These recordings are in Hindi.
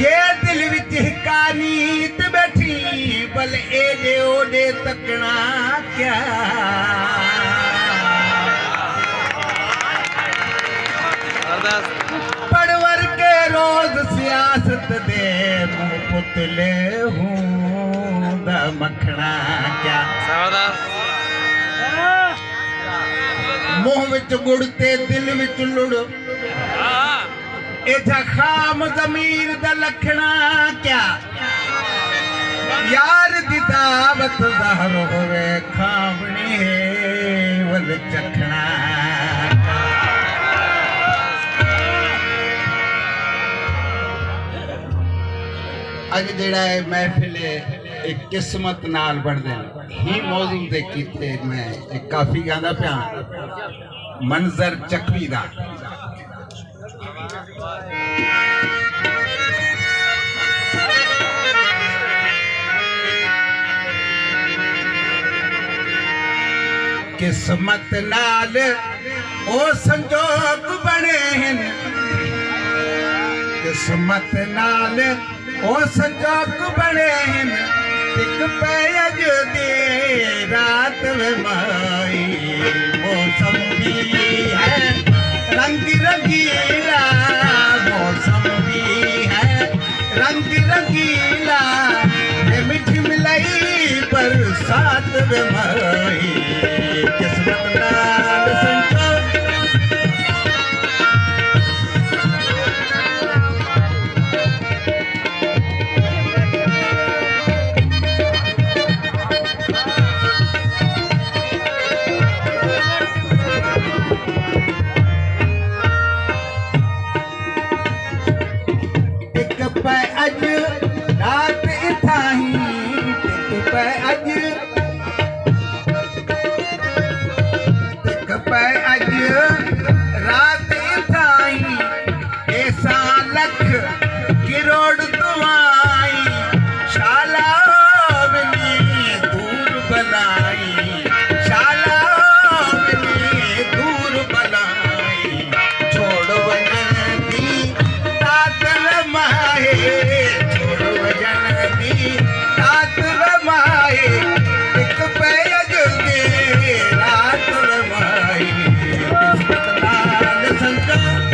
जे दिल विच हिका नीत बैठी बल एडे ओडे तकना क्या पड़वर के रोज सियासत दे मुंह पुतले हूं दा मखना क्या मुंह विच गुड़ ते दिल विच लुड़ एजा खाम जमीर दा लखना क्या यार दी दावत ज़हर होवे खावणी वल चखना अज जेड़ा है महफिल एक किस्मत नाल बढ़दे ही मौजू दे कीते मैं एक काफी गांदा पिया मंजर चकवी दा किस्मत नाल ओ संजोग बने हैं किस्मत नाल ओ संजोग बने हैं तिक पे अज दे रात वे माई मौसम भी है रंग रंगीला मौसम भी है रंग रंगीला मिठी मिलाई बरसात वे माई किस्मत नाल संजोग अज रात इथाही तिक पे अज रात इथाही ऐसा लख किरोड़ दुआई शाला बनी दूर बनाई शाला बनी दूर बनाई छोड़ वजन दी तातल माहे छोड़ वजन दी तातल माहे एक पे अज दे रात माही किस्मत नाल संजोग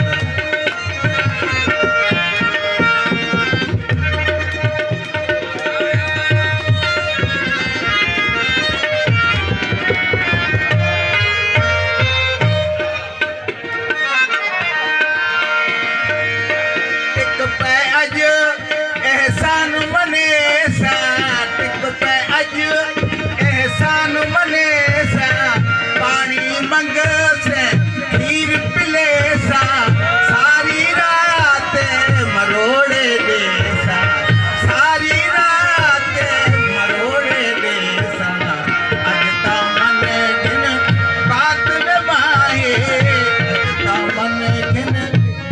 टिक पे अज एहसान मने सा टिक पे अज एहसान मने सा पानी मंग से खीर पिले सा सारी रात मरोड़े दे सा सारी रात मरोड़े दे सा अज ता मन दिन बात वे माहे अज ता मन दिन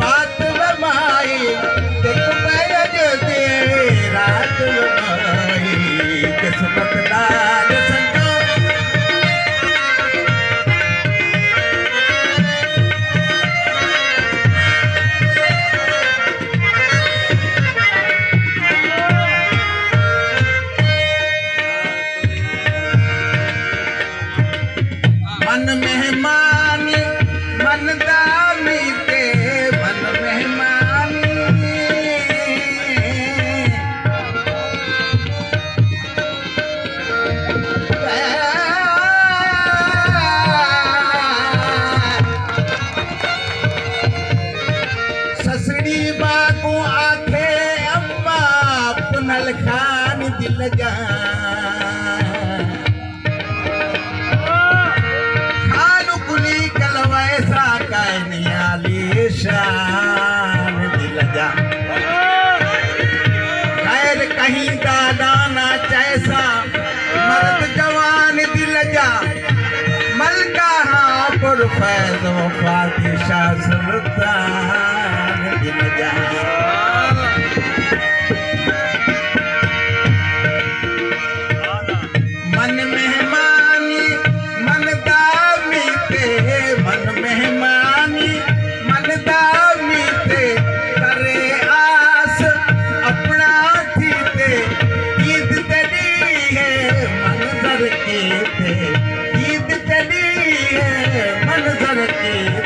बात वे माहे तिक पे अज दे रात वे माहे किस्मत नाल संजोग मन मेहमान मन दानी ते मन मेहमानी ससड़ी बागू आखे अम्मा पुनल खान दिल जा शान दिल जा खैर कहीं दादा ना जैसा मर्द जवान दिल जा मलका हाँ पर फैज वफा की शाह सुल्तान दिल जा के